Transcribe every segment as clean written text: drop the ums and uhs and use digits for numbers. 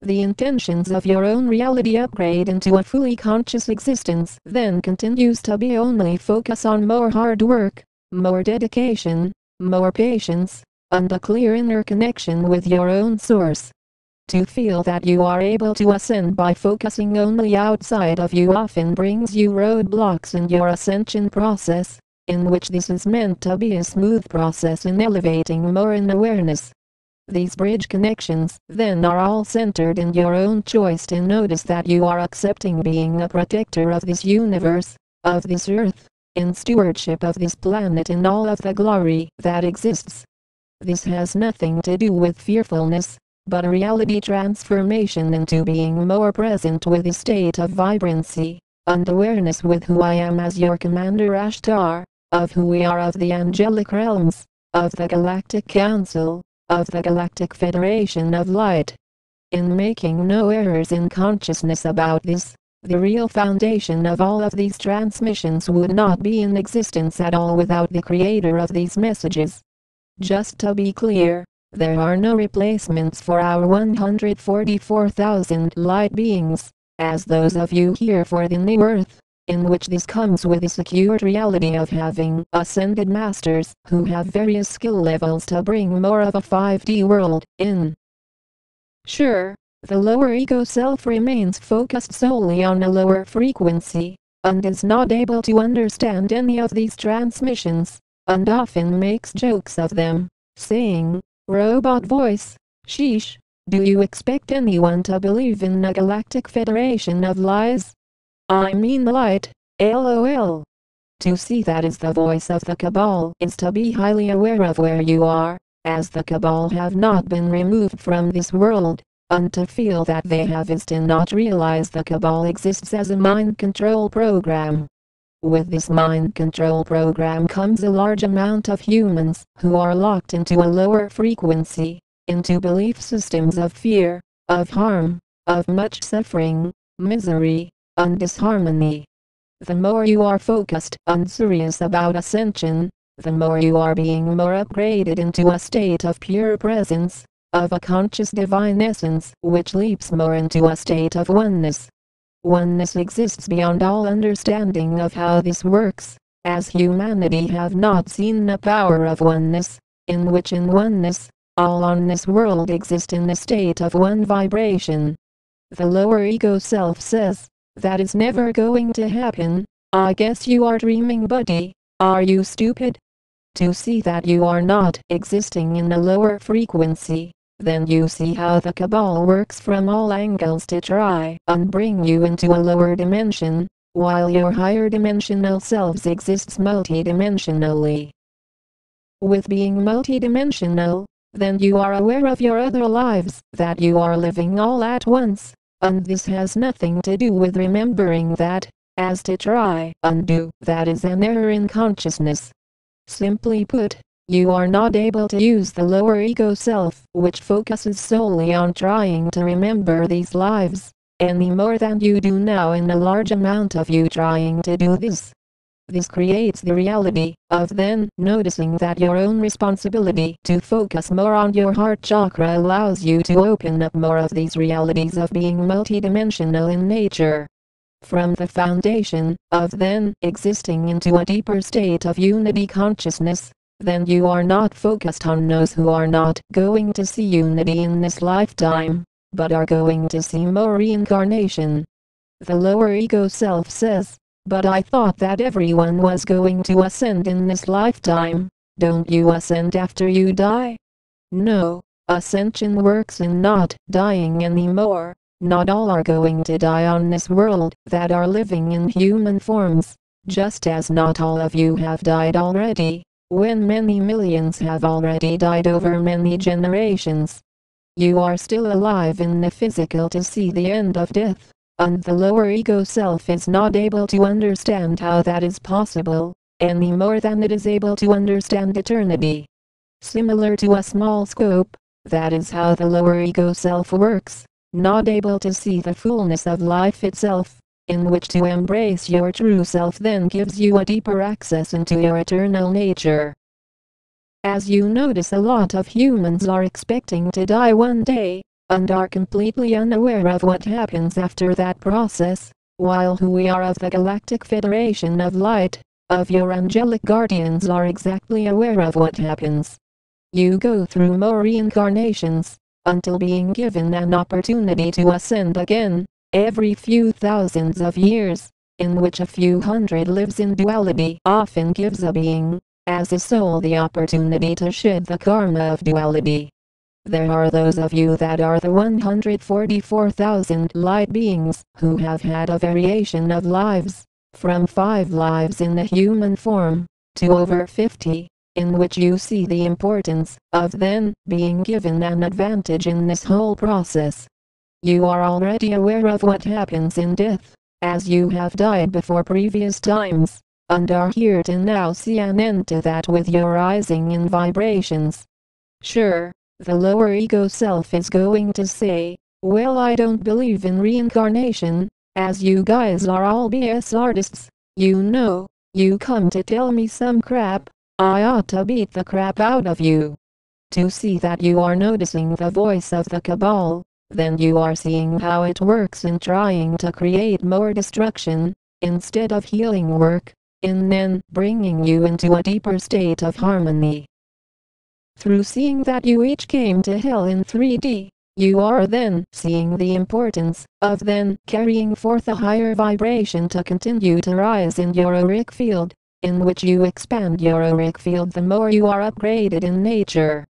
the intentions of your own reality upgrade into a fully conscious existence then continues to be only focus on more hard work, more dedication, more patience, and a clear inner connection with your own source. To feel that you are able to ascend by focusing only outside of you often brings you roadblocks in your ascension process, in which this is meant to be a smooth process in elevating more in awareness. These bridge connections, then, are all centered in your own choice to notice that you are accepting being a protector of this universe, of this earth, in stewardship of this planet and all of the glory that exists. This has nothing to do with fearfulness, but a reality transformation into being more present with a state of vibrancy, and awareness with who I am as your Commander Ashtar, of who we are, of the angelic realms, of the Galactic Council, of the Galactic Federation of Light. In making no errors in consciousness about this, the real foundation of all of these transmissions would not be in existence at all without the creator of these messages. Just to be clear, there are no replacements for our 144,000 light beings, as those of you here for the new earth, in which this comes with the secured reality of having ascended masters who have various skill levels to bring more of a 5D world in. Sure, the lower ego self remains focused solely on a lower frequency, and is not able to understand any of these transmissions, and often makes jokes of them, saying, "Robot voice, sheesh, do you expect anyone to believe in a Galactic Federation of lies? I mean light, LOL. To see that is the voice of the Cabal is to be highly aware of where you are, as the Cabal have not been removed from this world, and to feel that they have is to not realize the Cabal exists as a mind control program. With this mind control program comes a large amount of humans who are locked into a lower frequency, into belief systems of fear, of harm, of much suffering, misery, and disharmony. The more you are focused and serious about ascension, the more you are being more upgraded into a state of pure presence, of a conscious divine essence which leaps more into a state of oneness. Oneness exists beyond all understanding of how this works, as humanity have not seen the power of oneness, in which in oneness, all on this world exist in a state of one vibration. The lower ego self says, "That is never going to happen. I guess you are dreaming, buddy. Are you stupid?" To see that you are not existing in a lower frequency, then you see how the Cabal works from all angles to try and bring you into a lower dimension, while your higher dimensional selves exists multidimensionally. With being multidimensional, then you are aware of your other lives that you are living all at once, and this has nothing to do with remembering that, as to try and do that is an error in consciousness. Simply put, you are not able to use the lower ego self, which focuses solely on trying to remember these lives, any more than you do now in a large amount of you trying to do this. This creates the reality of then noticing that your own responsibility to focus more on your heart chakra allows you to open up more of these realities of being multidimensional in nature. From the foundation of then existing into a deeper state of unity consciousness, then you are not focused on those who are not going to see unity in this lifetime, but are going to see more reincarnation. The lower ego self says, "But I thought that everyone was going to ascend in this lifetime. Don't you ascend after you die?" No, ascension works in not dying anymore. Not all are going to die on this world that are living in human forms, just as not all of you have died already, when many millions have already died over many generations. You are still alive in the physical to see the end of death, and the lower ego self is not able to understand how that is possible, any more than it is able to understand eternity. Similar to a small scope, that is how the lower ego self works, not able to see the fullness of life itself, in which to embrace your true self then gives you a deeper access into your eternal nature. As you notice, a lot of humans are expecting to die one day, and are completely unaware of what happens after that process, while who we are of the Galactic Federation of Light, of your angelic guardians, are exactly aware of what happens. You go through more reincarnations, until being given an opportunity to ascend again, every few thousands of years, in which a few hundred lives in duality often gives a being, as a soul, the opportunity to shed the karma of duality. There are those of you that are the 144,000 light beings who have had a variation of lives, from 5 lives in the human form, to over 50, in which you see the importance of then being given an advantage in this whole process. You are already aware of what happens in death, as you have died before previous times, and are here to now see an end to that with your rising in vibrations. Sure, the lower ego self is going to say, well, I don't believe in reincarnation, as you guys are all BS artists, you come to tell me some crap. I ought to beat the crap out of you. To see that you are noticing the voice of the cabal, then you are seeing how it works in trying to create more destruction, instead of healing work, in then bringing you into a deeper state of harmony. Through seeing that you each came to hell in 3D, you are then seeing the importance of then carrying forth a higher vibration to continue to rise in your auric field, in which you expand your auric field the more you are upgraded in nature.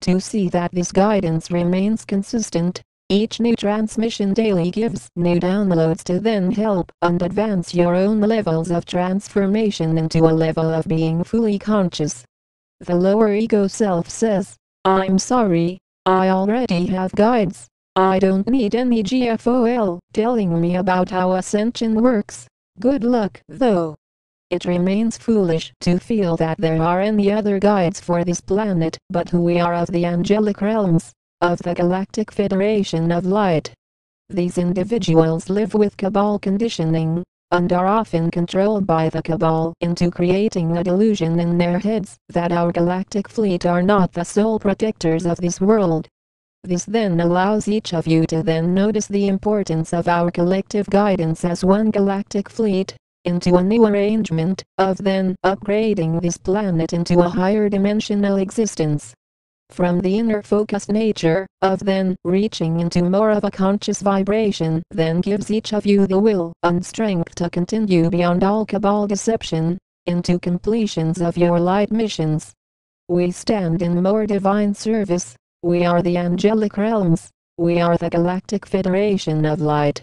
To see that this guidance remains consistent, each new transmission daily gives new downloads to then help and advance your own levels of transformation into a level of being fully conscious. The lower ego self says, I'm sorry, I already have guides. I don't need any GFOL telling me about how ascension works. Good luck, though. It remains foolish to feel that there are any other guides for this planet but who we are of the angelic realms, of the Galactic Federation of Light. These individuals live with cabal conditioning, and are often controlled by the cabal into creating a delusion in their heads that our galactic fleet are not the sole protectors of this world. This then allows each of you to then notice the importance of our collective guidance as one galactic fleet, into a new arrangement of then upgrading this planet into a higher dimensional existence. From the inner focused nature of then reaching into more of a conscious vibration then gives each of you the will and strength to continue beyond all cabal deception, into completions of your light missions. We stand in more divine service. We are the angelic realms. We are the Galactic Federation of Light.